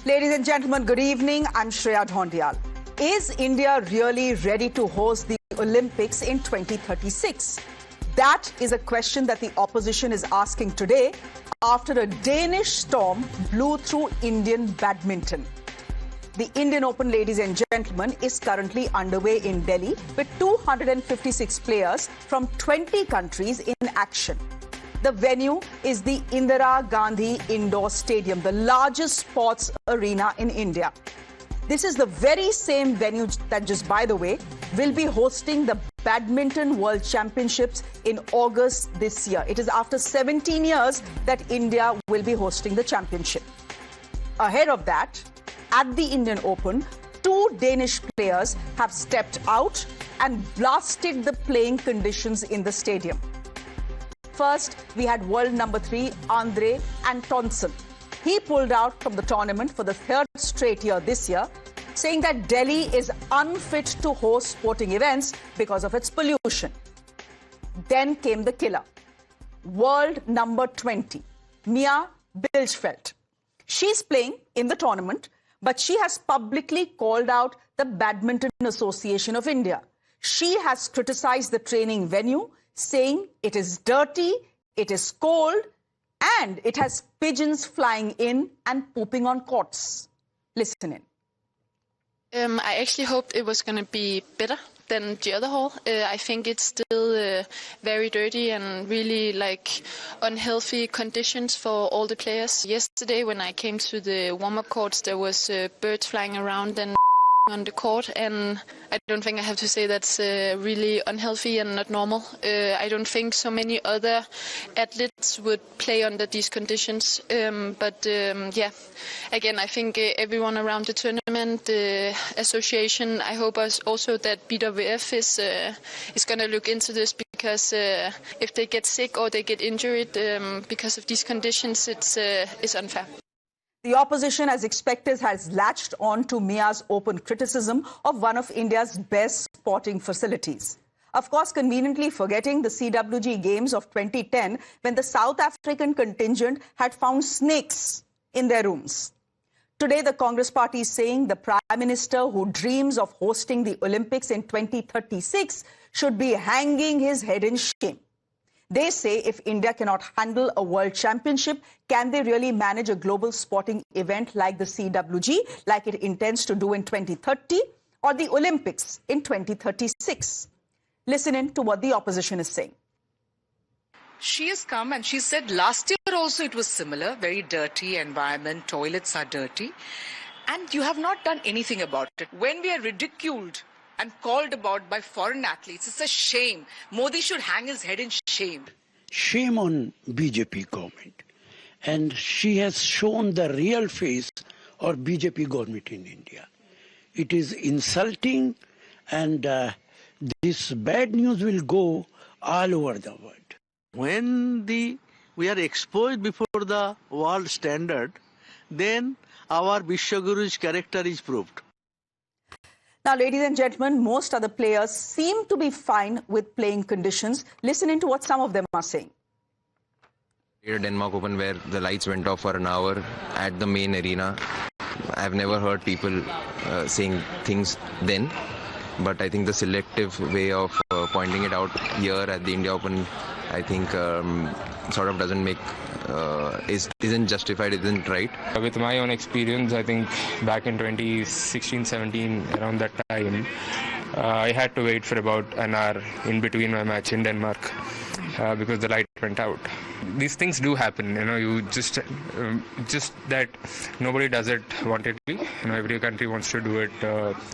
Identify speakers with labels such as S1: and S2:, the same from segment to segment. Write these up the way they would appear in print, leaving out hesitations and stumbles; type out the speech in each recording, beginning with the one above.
S1: Ladies and gentlemen, good evening. I'm Shreya Dhondial. Is India really ready to host the Olympics in 2036? That is a question that the opposition is asking today after a Danish storm blew through Indian badminton. The Indian Open, ladies and gentlemen, is currently underway in Delhi with 256 players from 20 countries in action. The venue is the Indira Gandhi Indoor Stadium, the largest sports arena in India. This is the very same venue that, just by the way, will be hosting the Badminton World Championships in August this year. It is after 17 years that India will be hosting the championship. Ahead of that, at the Indian Open, two Danish players have stepped out and blasted the playing conditions in the stadium. First, we had world number 3, André Antonsen. He pulled out from the tournament for the third straight year this year, saying that Delhi is unfit to host sporting events because of its pollution. Then came the killer, world number 20, Mia Biljfeldt. She's playing in the tournament, but she has publicly called out the Badminton Association of India. She has criticized the training venue, saying it is dirty, it is cold, and it has pigeons flying in and pooping on courts. Listen in.
S2: I actually hoped it was going to be better than the other hall. I think it's still very dirty and really unhealthy conditions for all the players. Yesterday when I came to the warm-up courts, there was birds flying around and on the court, and I don't think I have to say that's really unhealthy and not normal. I don't think so many other athletes would play under these conditions. Yeah, again, I think everyone around the tournament, the association, I hope also that BWF is going to look into this, because if they get sick or they get injured because of these conditions, it's unfair.
S1: The opposition, as expected, has latched on to Mia's open criticism of one of India's best sporting facilities. Of course, conveniently forgetting the CWG Games of 2010, when the South African contingent had found snakes in their rooms. Today, the Congress party is saying the Prime Minister, who dreams of hosting the Olympics in 2036, should be hanging his head in shame. They say if India cannot handle a world championship, can they really manage a global sporting event like the CWG, like it intends to do in 2030, or the Olympics in 2036? Listen in to what the opposition is saying.
S3: She has come and she said last year also it was similar, very dirty environment, toilets are dirty, and you have not done anything about it. When we are ridiculed and called about by foreign athletes, it's a shame. Modi should hang his head in shame.
S4: Shame on BJP government. And she has shown the real face of BJP government in India. It is insulting, and this bad news will go all over the world.
S5: When we are exposed before the world standard, then our Vishwaguru's character is proved.
S1: Now, ladies and gentlemen, most other players seem to be fine with playing conditions. Listen in to what some of them are saying.
S6: Denmark Open, where the lights went off for an hour at the main arena. I've never heard people saying things then, but I think the selective way of pointing it out here at the India Open, I think sort of doesn't make, isn't justified, isn't right.
S7: With my own experience, I think back in 2016-17, around that time, I had to wait for about an hour in between my match in Denmark because the light went out. These things do happen, you just that nobody does it wantedly. Every country wants to do it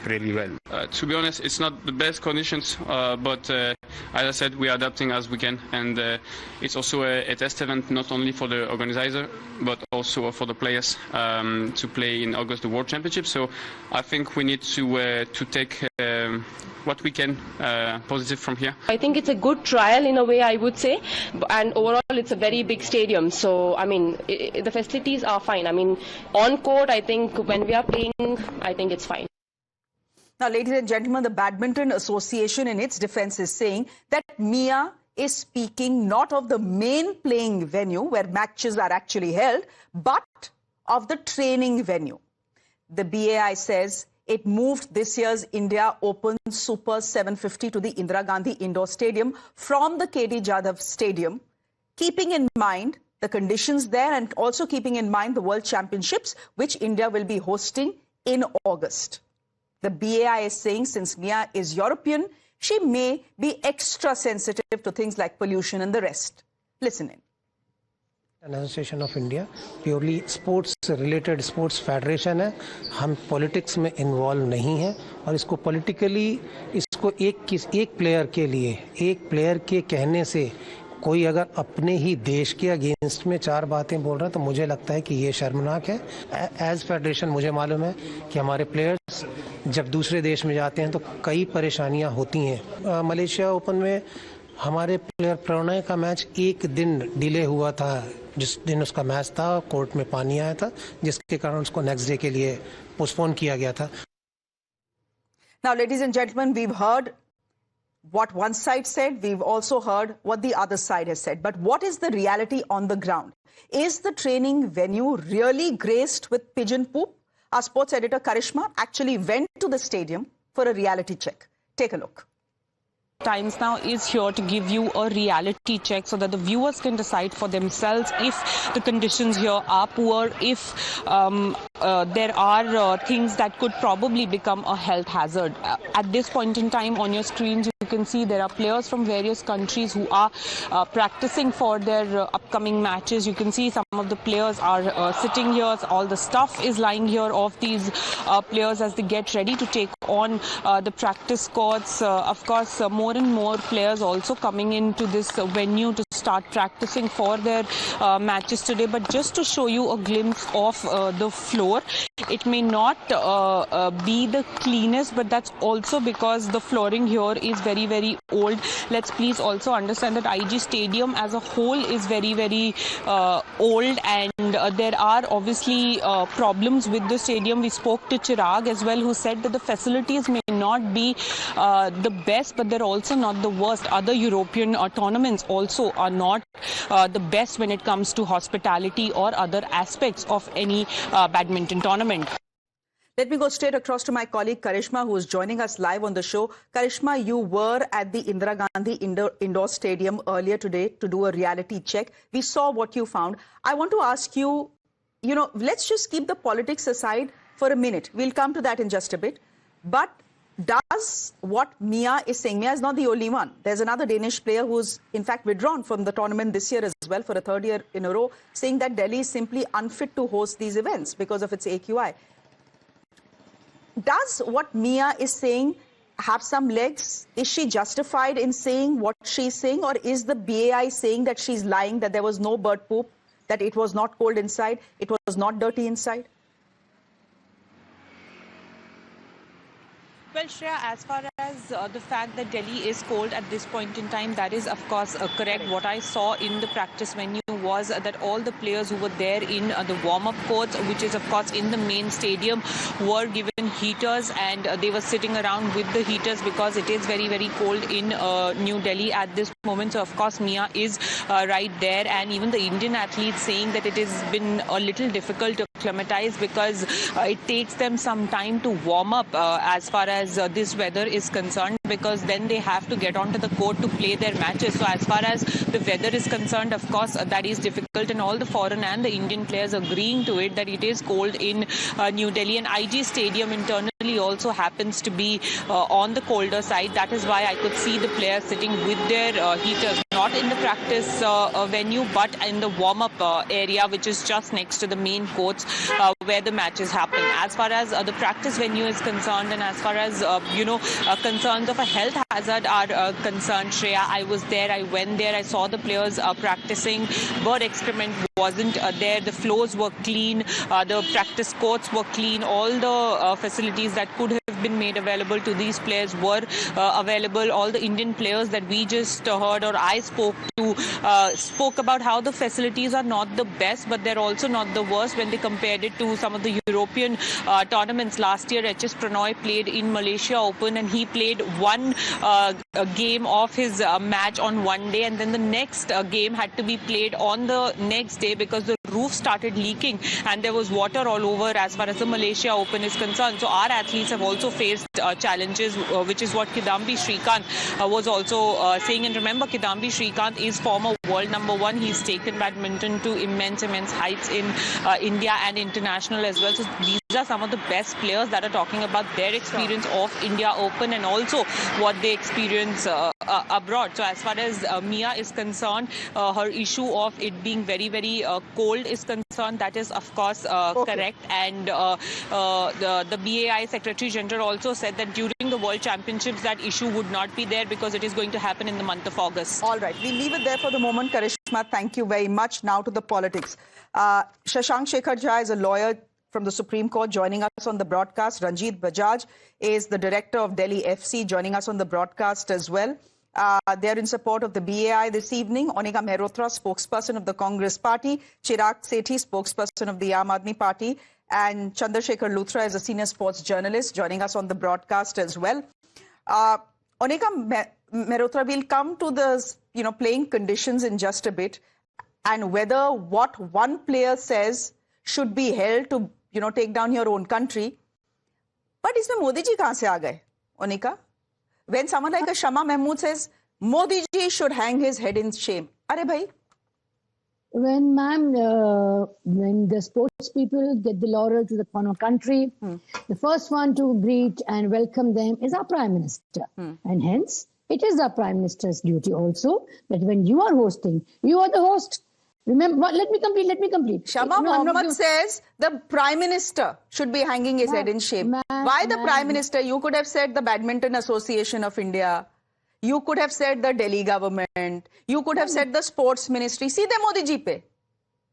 S7: really well.
S8: To be honest, it's not the best conditions, but as I said, we are adapting as we can, and it's also a test event not only for the organizer but also for the players to play in August the World Championship. So I think we need to take what we can positive from here.
S9: I think it's a good trial in a way, I would say, and overall it's a very big stadium, so I mean the facilities are fine. I mean on court, I think when we are playing, I think it's fine.
S1: Now, ladies and gentlemen, the Badminton Association in its defense is saying that Mia is speaking not of the main playing venue where matches are actually held, but of the training venue. The BAI says it moved this year's India Open Super 750 to the Indira Gandhi Indoor Stadium from the KD Jadhav Stadium, keeping in mind the conditions there and also keeping in mind the World Championships, which India will be hosting in August. The BAI is saying since Mia is European, she may be extra sensitive to things like pollution and the rest. Listen in.
S10: Association of India purely sports related sports federation है. हम politics में involve नहीं हैं और इसको politically इसको एक player के लिए एक प्लेयर के कहने से कोई अगर अपने ही देश के अगेंस्ट में चार बातें बोल रहा है तो मुझे लगता है कि ये शर्मनाक है. एज फेडरेशन मुझे मालूम है कि हमारे प्लेयर्स जब दूसरे देश में जाते हैं तो कई परेशानियां होती हैं. मलेशिया ओपन में हमारे प्लेयर प्रणय का मैच एक दिन डिले हुआ था. जिस दिन उसका मैच था कोर्ट में पानी आया था जिसके कारण उसको नेक्स्ट डे के लिए पोस्टपोन किया गया था.
S1: Now, ladies and gentlemen, we've heard what one side said. We've also heard what the other side has said. But what is the reality on the ground? Is the training venue really graced with pigeon poop? Our sports editor Karishma actually went to the stadium for a reality check. Take a look.
S11: Times Now is here to give you a reality check so that the viewers can decide for themselves if the conditions here are poor, if there are things that could probably become a health hazard. At this point in time on your screens, you can see there are players from various countries who are practicing for their upcoming matches. You can see some of the players are sitting here. All the stuff is lying here of these players as they get ready to take on the practice courts. Of course, more and more players also coming into this venue to start practicing for their matches today. But just to show you a glimpse of the floor, it may not be the cleanest, but that's also because the flooring here is very, very old. Let's please also understand that IG Stadium as a whole is very, very old, and there are obviously problems with the stadium. We spoke to Chirag as well, who said that the facilities may not be the best, but they're also not the worst. Other European tournaments also are not the best when it comes to hospitality or other aspects of any badminton tournament.
S1: Let me go straight across to my colleague Karishma, who is joining us live on the show. Karishma, you were at the Indira Gandhi Indoor Stadium earlier today to do a reality check. We saw what you found. I want to ask you, let's just keep the politics aside for a minute. We'll come to that in just a bit. But does what Mia is saying, Mia is not the only one. There's another Danish player who's in fact withdrawn from the tournament this year as well for a third year in a row, saying that Delhi is simply unfit to host these events because of its AQI. Does what Mia is saying have some legs? Is she justified in saying what she's saying, or is the BAI saying that she's lying, that there was no bird poop, that it was not cold inside, it was not dirty inside?
S11: Well, Shreya, as far as the fact that Delhi is cold at this point in time, that is, of course, correct. What I saw in the practice venue was that all the players who were there in the warm-up courts, which is, of course, in the main stadium, were given heaters, and they were sitting around with the heaters because it is very, very cold in New Delhi at this moment. So, of course, Mia is right there, and even the Indian athletes saying that it has been a little difficult to acclimatize because it takes them some time to warm up as far as this weather is concerned, because then they have to get onto the court to play their matches. So as far as the weather is concerned, of course, that is difficult, and all the foreign and the Indian players agreeing to it that it is cold in New Delhi. And IG Stadium internally also happens to be on the colder side. That is why I could see the players sitting with their heaters, not in the practice venue, but in the warm-up area, which is just next to the main courts where the matches happen. As far as the practice venue is concerned, and as far as concerns of a health hazard are concerned, Shreya, I was there, I went there, I saw the players practicing. Bird excrement wasn't there. The floors were clean, the practice courts were clean. All the facilities that could have been made available to these players were available. All the Indian players that we just heard or I spoke to spoke about how the facilities are not the best, but they're also not the worst when they compared it to some of the European tournaments. Last year, HS Pranoy played in Malaysia Open and he played one game of his match on one day, and then the next game had to be played on the next day because the roof started leaking and there was water all over as far as the Malaysia Open is concerned. So our athletes have also faced challenges, which is what Kidambi Srikanth was also saying. And remember, Kidambi Srikanth is former world #1. He's taken badminton to immense heights in India and international as well. So these are some of the best players that are talking about their experience of India Open and also what they experience abroad. So as far as Mia is concerned, her issue of it being very, very cold is concerned, that is of course correct. And the BAI Secretary General also said that during the World Championships that issue would not be there because it is going to happen in the month of August.
S1: All right, we leave it there for the moment. Karishma, thank you very much. Now to the politics. Shashank Shekhar Jha is a lawyer from the Supreme Court joining us on the broadcast. Ranjit Bajaj is the director of Delhi FC joining us on the broadcast as well. They're in support of the BAI this evening. Onika Mehrotra, spokesperson of the Congress Party. Chirag Sethi, spokesperson of the Aam Aadmi Party. And Chandrasekhar Luthra is a senior sports journalist joining us on the broadcast as well. Onika Mehrotra, we'll come to the playing conditions in just a bit and whether what one player says should be held to take down your own country. But isme Modi ji kahan se aa gaye, Onika? When someone like a Shama Mahmood says Modi ji should hang his head in shame. Are bhai?
S12: When the sports people get the laurels of the country, the first one to greet and welcome them is our Prime Minister. And hence, it is our Prime Minister's duty also that when you are hosting, you are the host. Remember, let me complete.
S1: Shama Mohammed says the Prime Minister should be hanging his head in shame. Why the Prime Minister? You could have said the Badminton Association of India. You could have said the Delhi government. You could have said the Sports Ministry. See the Modi ji pe.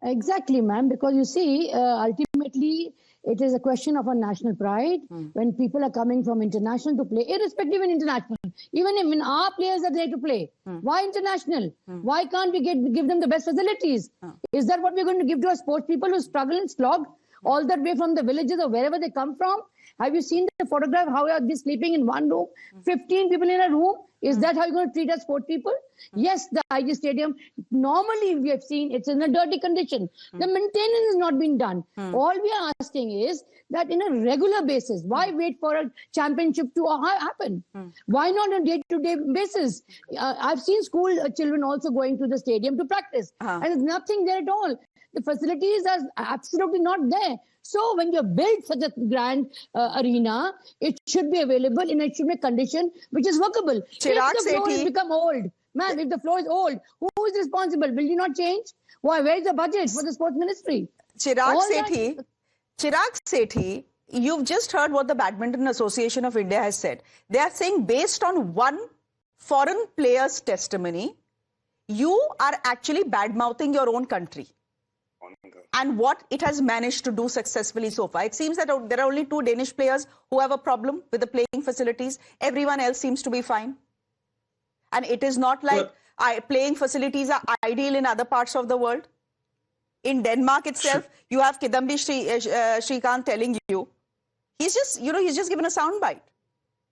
S12: Exactly, ma'am. Because you see, ultimately, it is a question of our national pride when people are coming from international to play, irrespective of international. Even when our players are there to play, why international? Why can't we give them the best facilities? Is that what we're going to give to our sports people who struggle and slog all that way from the villages or wherever they come from? Have you seen the photograph? How are they sleeping in one room? 15 people in a room? Is that how you're going to treat our sport people? Yes, the IG Stadium, normally we have seen it's in a dirty condition. The maintenance has not been done. All we are asking is that in a regular basis, why wait for a championship to happen? Why not on a day-to-day basis? I've seen school children also going to the stadium to practice. And there's nothing there at all. The facilities are absolutely not there. So when you build such a grand arena, it should be available in a condition which is workable.
S1: Chirag
S12: if the floor has become old, ma'am, if the floor is old, who is responsible? Will you not change? Why? Where is the budget for the sports ministry?
S1: Chirag Sethi, you've just heard what the Badminton Association of India has said. They are saying based on one foreign player's testimony, you are actually bad-mouthing your own country and what it has managed to do successfully so far. It seems that there are only 2 Danish players who have a problem with the playing facilities. Everyone else seems to be fine. And it is not like playing facilities are ideal in other parts of the world. In Denmark itself, you have Kidambi Srikanth telling you, he's just given a soundbite.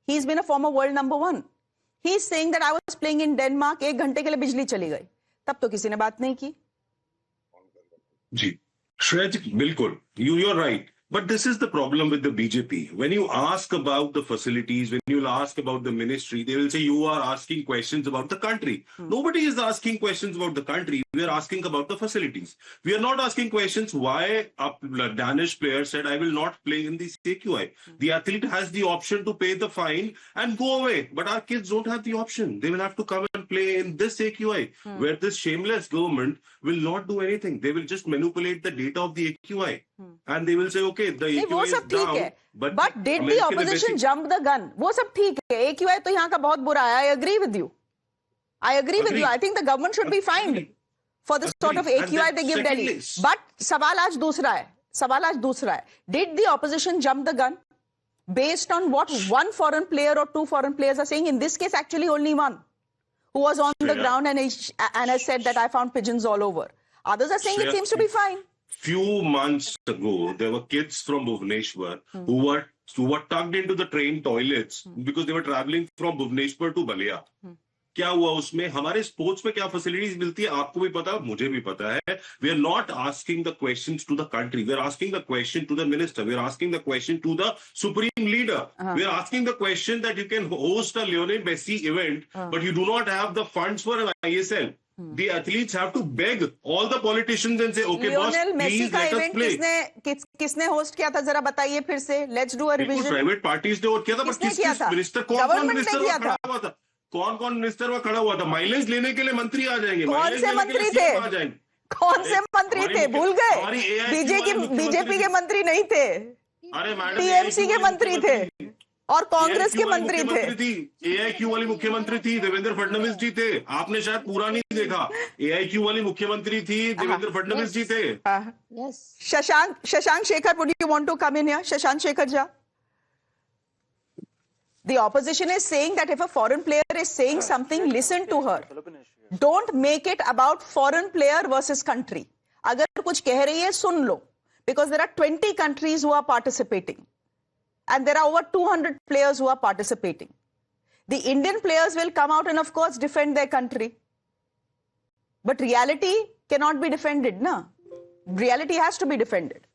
S1: He's been a former world #1. He's saying that I was playing in Denmark, 1 घंटे के लिए बिजली चली गई. तब तो किसी ने बात नहीं की.
S13: जी, Shreya ji, bilkul. You're right. But this is the problem with the BJP. When you ask about the facilities, when you ask about the ministry, they will say you are asking questions about the country. Nobody is asking questions about the country. We are asking about the facilities. We are not asking questions why a Danish player said, I will not play in the CQI. The athlete has the option to pay the fine and go away. But our kids don't have the option. They will have to come and play in this AQI, where this shameless government will not do anything. They will just manipulate the data of the AQI. And they will say, okay, the AQI is down.
S1: But did the opposition jump the gun? वो सब ठीक है. AQI तो यहाँ का बहुत बुरा है. I agree with you. I agree with you. I think the government should be fined for the sort of AQI they give Delhi. But सवाल आज दूसरा है. Did the opposition jump the gun? based on what one foreign player or two foreign players are saying. In this case, actually only one who was on the ground and has said that I found pigeons all over. Others are saying it seems to be fine.
S13: Few months ago, there were kids from Bhubaneswar who were tucked into the train toilets because they were traveling from Bhubaneswar to Balia. क्या हुआ उसमें? हमारे sports में क्या facilities मिलती है आपको भी पता, मुझे भी पता है. We are not asking the questions to the country. We are asking the question to the minister. We are asking the question to the supreme leader. We are asking the question that you can host a Lionel Messi event, but you do not have the funds for an ISL. The athletes have to beg all the politicians and say, okay, boss, please let us play.
S1: किसने host किया था जरा बताइए फिर से. Let's do a revision.
S13: Private parties ने host किया था, पर किस मिनिस्टर, कौन मिनिस्टर खड़ा हुआ था? कौन मिनिस्टर वहां खड़ा हुआ था? माइलेज लेने के लिए मंत्री आ जाएंगे.
S1: कौन से मंत्री थे? कौन से मंत्री थे? भूल गए? बीजेपी के मंत्री नहीं थे.
S13: अरे मैडम,
S1: टीएमसी के मंत्री थे और कांग्रेस के मंत्री थे.
S13: एआईक्यू वाली मुख्यमंत्री थी, देवेंद्र फडणवीस जी थे. आपने शायद पूरा नहीं देखा. एआईक्यू वाली मुख्यमंत्री थी, देवेंद्र फडणवीस जी थे.
S1: Shashank Shekhar, would you want to come in here? Shashank Shekhar ja. The opposition is saying that if a foreign player is saying something, listen to her. Don't make it about foreign player versus country. अगर कुछ कह रही है सुन लो, because there are 20 countries who are participating. And there are over 200 players who are participating. The Indian players will come out and of course defend their country. But reality cannot be defended, na? Reality has to be defended.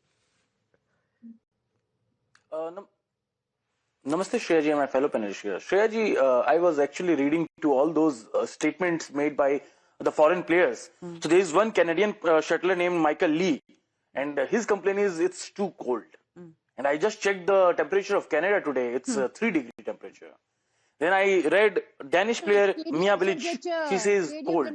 S14: Namaste Shreya ji and my fellow panelists here. Shreya ji, I was actually reading to all those statements made by the foreign players. So there is one Canadian shuttler named Michael Lee, and his complaint is it's too cold. And I just checked the temperature of Canada today. It's 3-degree temperature. Then I read Danish player Mia Bilic. She says cold.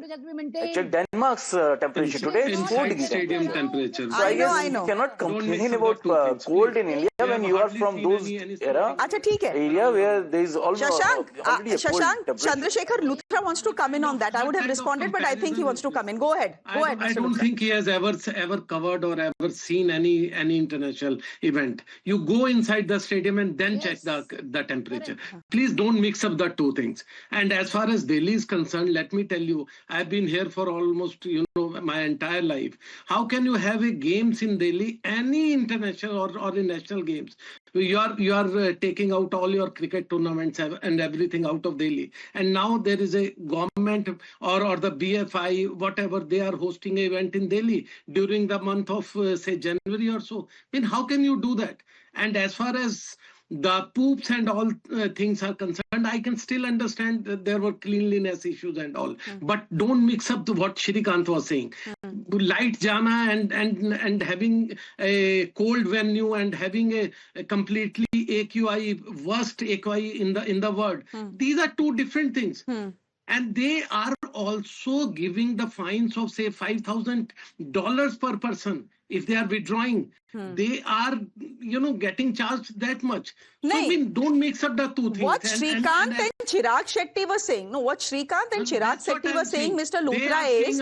S14: I checked Denmark's temperature today. It's 4-degree temperature. So I guess you cannot complain about cold in India when you are from those area where there is already a cold temperature.
S1: Chandrasekhar Luthra wants to come in on that. I would have responded, but I think he wants to come in. Go ahead.
S4: I don't think he has ever covered or ever seen any international event. You go inside the stadium and then check the temperature. Please don't mix up the two things. And as far as Delhi is concerned, let me tell you, I've been here for almost my entire life. How can you have a games in Delhi, any international or in national games? You are taking out all your cricket tournaments and everything out of Delhi. And now there is a government or the BFI, whatever, they are hosting an event in Delhi during the month of, say, January or so. I mean, how can you do that? And as far as the poops and all things are concerned, I can still understand that there were cleanliness issues and all. But don't mix up what Shrikant was saying. Light jana and having a cold venue and having a completely AQI, worst AQI in the world. These are two different things. And they are also giving the fines of, say, $5,000 per person. If they are withdrawing, they are, getting charged that much. So, I mean, don't mix up the two things.
S1: What Shrikant and Chirag Shetty were saying, what Shrikant and Chirag Shetty were saying, Mr. Luthra, is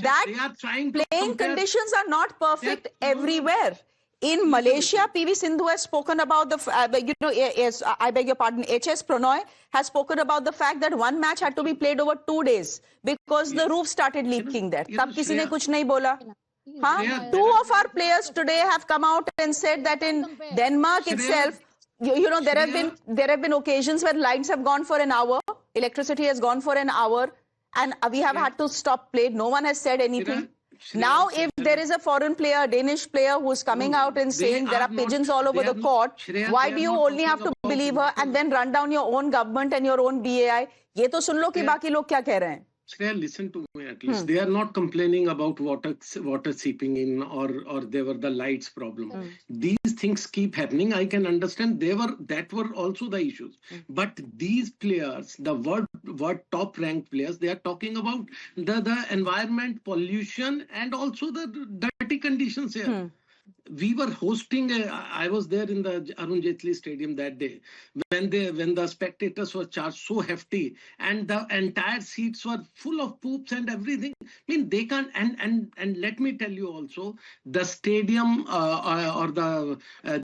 S1: that playing conditions are not perfect everywhere. In Malaysia, PV Sindhu has spoken about I beg your pardon, HS Pranoy has spoken about the fact that one match had to be played over 2 days because the roof started leaking there. Tab kisi ne kuch nahi bola. Two of our players today have come out and said that in Denmark itself, there have been occasions where lights have gone for an hour, electricity has gone for an hour, and we have had to stop play. No one has said anything. Now, if there is a foreign player, a Danish player who's coming out and saying there are pigeons all over the court, why do you only have to believe her and then run down your own government and your own BAI? ये तो सुन लो कि बाकी लोग क्या कह रहे हैं.
S4: Shreya, listen to me at least. They are not complaining about water seeping in or there were the lights problem. These things keep happening. I can understand that were also the issues. But these players, the world top ranked players, they are talking about the environment, pollution, and also the dirty conditions here.
S10: we were hosting, I was there in the Arun Jaitley Stadium that day when the spectators were charged so hefty and the entire seats were full of poops and everything. I mean, they can't, and let me tell you also, the stadium or the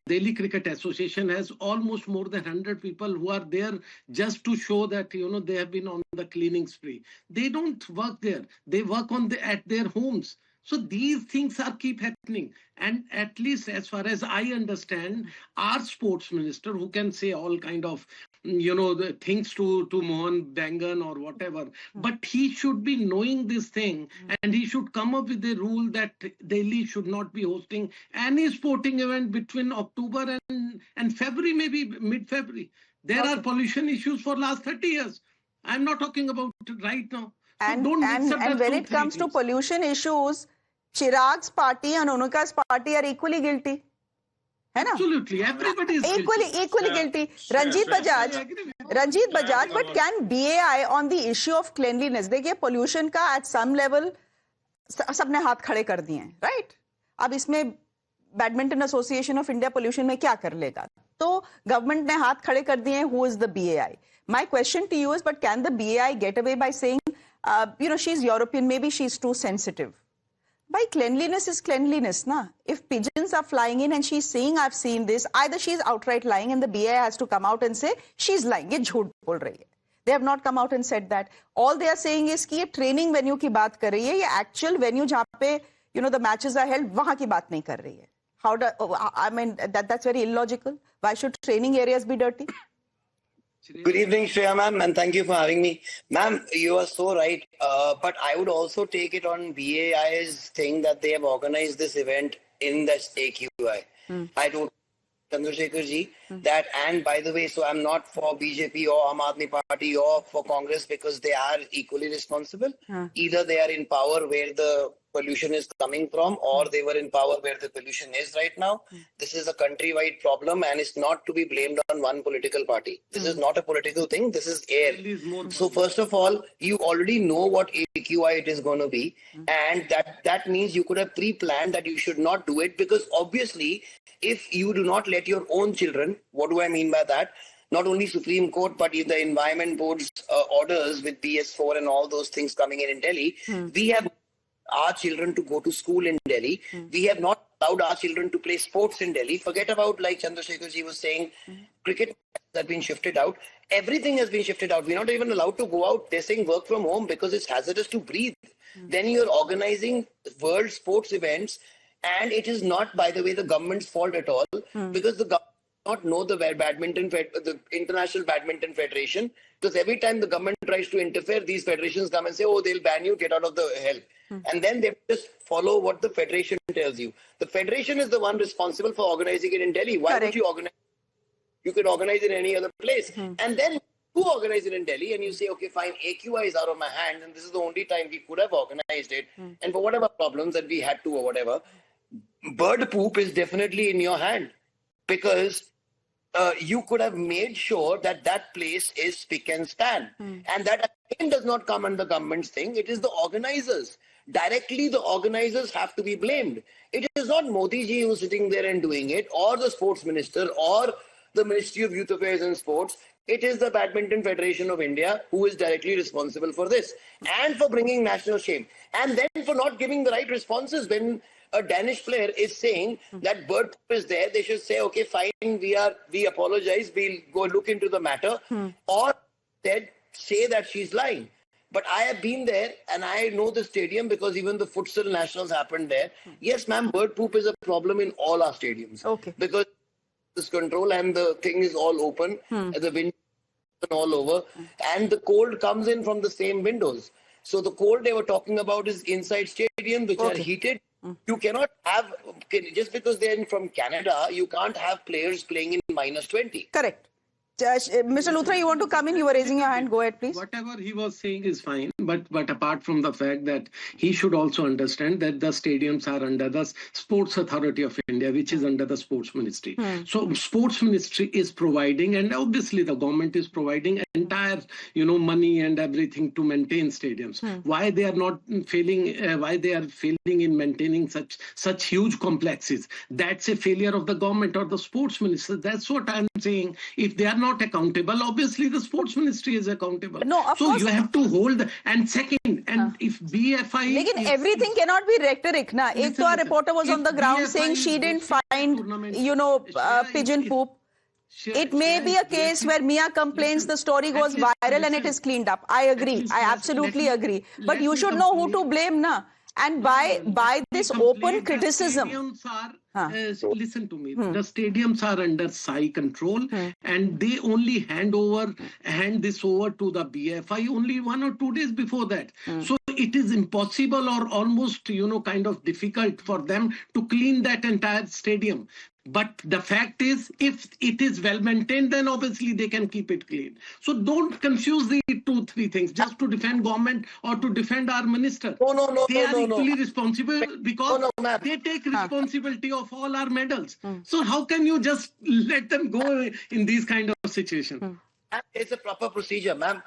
S10: Delhi Cricket Association has almost more than 100 people who are there just to show that, they have been on the cleaning spree. They don't work there. They work at their homes. So these things keep happening. And at least as far as I understand, our sports minister, who can say all kind of, the things to Mohan Bangan or whatever, but he should be knowing this thing and he should come up with a rule that Delhi should not be hosting any sporting event between October and February, maybe mid-February. There are pollution issues for last 30 years. I'm not talking about right now. So
S1: and when it comes to pollution issues, Chirag's party and Unuka's party are equally guilty.
S10: Absolutely, everybody is
S1: equally guilty. Ranjit Bajaj, but can BAI on the issue of cleanliness? देखिए pollution का at some level सबने हाथ खड़े कर दिए हैं, right? अब इसमें badminton association of India pollution में क्या कर लेगा? तो गवर्नमेंट ने हाथ खड़े कर दिए हैं. Who is the BAI? My question to you is, but can the BAI get away by saying, she's European, maybe she's too sensitive? By cleanliness is cleanliness, na? If pigeons are flying in and she's saying, I've seen this, either she's outright lying and the BAI has to come out and say, she's lying, ye jhoot bol rahi hai. They have not come out and said that. All they are saying is कि ये training venue की बात कर रही है, ये actual venue जहाँ पे, the matches are held, वहाँ की बात नहीं कर रही है. I mean, that's very illogical. Why should training areas be dirty?
S15: Good evening, Shreya ma'am, and thank you for having me. Ma'am, you are so right. But I would also take it on BAI's thing that they have organized this event in the AQI. I don't Chandrasekhar ji that, and by the way, so I'm not for BJP or Aam Aadmi Party or for Congress because they are equally responsible. Either they are in power where the pollution is coming from or they were in power where the pollution is right now. This is a countrywide problem and it's not to be blamed on one political party. This is not a political thing. This is air. So first of all, you already know what AQI it is going to be, and that means you could have pre-planned that you should not do it, because obviously if you do not let your own children, what do I mean by that? Not only Supreme Court, but in the Environment Board's orders with BS4 and all those things coming in Delhi, we have our children to go to school in Delhi. We have not allowed our children to play sports in Delhi. Forget about, like Chandrasekhar ji was saying, cricket has been shifted out. Everything has been shifted out. We're not even allowed to go out. They're saying work from home because it's hazardous to breathe. Then you're organizing world sports events, and it is not, by the way, the government's fault at all, because the government does not know the International Badminton Federation, because every time the government tries to interfere, these federations come and say, oh, they'll ban you, get out of the hell. And then they just follow what the federation tells you. The federation is the one responsible for organizing it in Delhi. Why would you organize? You could organize it in any other place. And then you organize it in Delhi and you say, okay, fine, AQI is out of my hand and this is the only time we could have organized it. And for whatever problems that we had to or whatever, bird poop is definitely in your hand, because you could have made sure that that place is spick and span. And that again does not come under the government's thing. It is the organizers. Directly, the organizers have to be blamed. It is not Modi ji who's sitting there and doing it, or the sports minister, or the Ministry of Youth Affairs and Sports. It is the Badminton Federation of India who is directly responsible for this, and for bringing national shame, and then for not giving the right responses. When a Danish player is saying that bird poop is there, they should say, okay, fine, we apologize, we'll go look into the matter, or say that she's lying. But I have been there and I know the stadium because even the futsal nationals happened there. Yes, ma'am, bird poop is a problem in all our stadiums. Because this control and the thing is all open, the windows all over, and the cold comes in from the same windows. So the cold they were talking about is inside stadiums which are heated. You cannot have, just because they're from Canada, you can't have players playing in -20.
S1: Correct. Mr. Luthra, you want to come in? You were raising your hand. Go ahead, please.
S10: Whatever he was saying is fine, but apart from the fact that he should also understand that the stadiums are under the Sports Authority of India, which is under the Sports Ministry. So Sports Ministry is providing, and obviously the government is providing, and
S4: entire, money and everything to maintain stadiums. Why they are not failing? Why they are failing in maintaining such huge complexes? That's a failure of the government or the sports minister. That's what I'm saying. If they are not accountable, obviously the sports ministry is accountable.
S1: No, of
S4: so
S1: course.
S4: You have to hold. And second, if BFI,
S1: लेकिन everything cannot be rhetoric, na. एक तो our reporter was on the ground saying she didn't find, pigeon poop. It may be a case where Mia complains, the story goes viral and it is cleaned up. I agree. I absolutely agree. But you should know who to blame, na. And by this open criticism.
S4: Listen to me. The stadiums are under SAI control, and they only hand this over to the BFI only 1 or 2 days before that. So it is impossible or almost, kind of difficult for them to clean that entire stadium. But the fact is, if it is well maintained, then obviously they can keep it clean. So don't confuse the 2-3 things just to defend government or to defend our minister. They are equally responsible because they take responsibility of all our medals. So how can you just let them go in these kind of situations?
S15: It's a proper procedure, ma'am.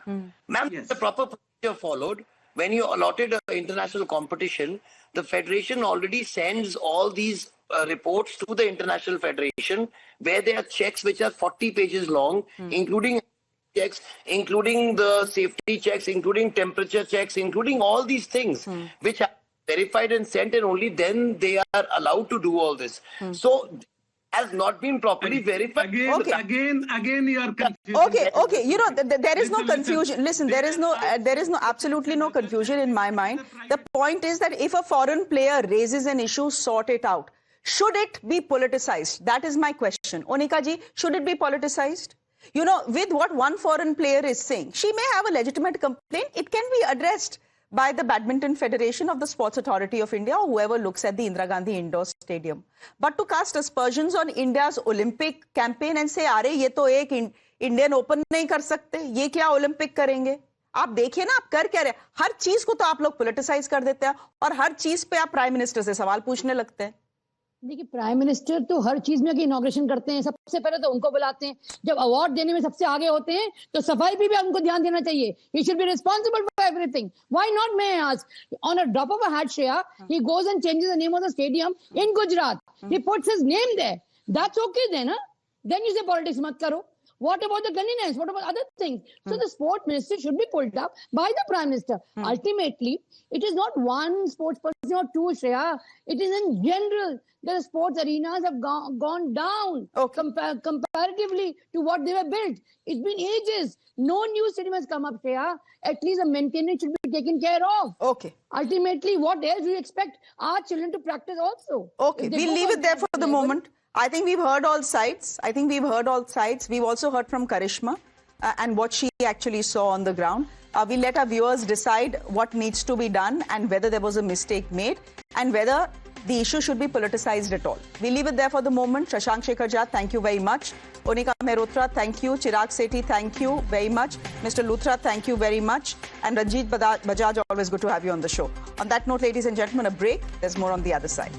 S15: Ma'am, yes. The proper procedure followed. When you allotted an international competition, the federation already sends all these reports to the international federation, where there are checks which are 40 pages long, including checks, including the safety checks, including temperature checks, including all these things, which are verified and sent, and only then they are allowed to do all this. So has not been properly verified.
S4: Again, you are confused.
S1: Okay. There is no confusion. Listen, there is absolutely no confusion in my mind. The point is that if a foreign player raises an issue, sort it out. Should it be politicized? That is my question. Onika ji, should it be politicized? With what one foreign player is saying, she may have a legitimate complaint. It can be addressed by the Badminton Federation of the Sports Authority of India or whoever looks at the Indira Gandhi Indoor Stadium. But to cast aspersions on India's Olympic campaign and say, "Are ye to ek Indian Open nahi kar sakte? Ye kya Olympic karenge?" आप देखिए ना, आप कर क्या रहे हैं? हर चीज को तो आप लोग पॉलिटिसाइज कर देते हैं और हर चीज पे आप प्राइम मिनिस्टर से सवाल पूछने लगते हैं.
S12: देखिए, प्राइम मिनिस्टर तो हर चीज में इनॉग्रेशन करते हैं, सबसे पहले तो उनको बुलाते हैं. जब अवार्ड देने में सबसे आगे होते हैं तो सफाई पे भी उनको ध्यान देना चाहिए. He should be responsible for everything. Why not, may I ask? On a drop of a hat, Shreya, he goes and changes the name of the stadium in Gujarat. He puts his name there. That's okay then, huh? Then you say politics mat karo. What about the cleanliness? What about other things? So the sport ministry should be pulled up by the prime minister. Ultimately, it is not one sports person or two, Shreya. It is in general. The sports arenas have gone down comparatively to what they were built. It's been ages. No new stadium has come up, Shreya. At least the maintenance should be taken care of.
S1: Okay.
S12: Ultimately, what else do you expect our children to practice also?
S1: Okay, we'll leave it there for the moment. I think we've heard all sides. We've also heard from Karishma and what she actually saw on the ground. We'll let our viewers decide what needs to be done and whether there was a mistake made and whether the issue should be politicized at all. We'll leave it there for the moment. Shashank Shekhar Jha, thank you very much. Onika Mehrotra, thank you. Chirag Sethi, thank you very much. Mr. Luthra, thank you very much. And Ranjit Bajaj, always good to have you on the show. On that note, ladies and gentlemen, a break. There's more on the other side.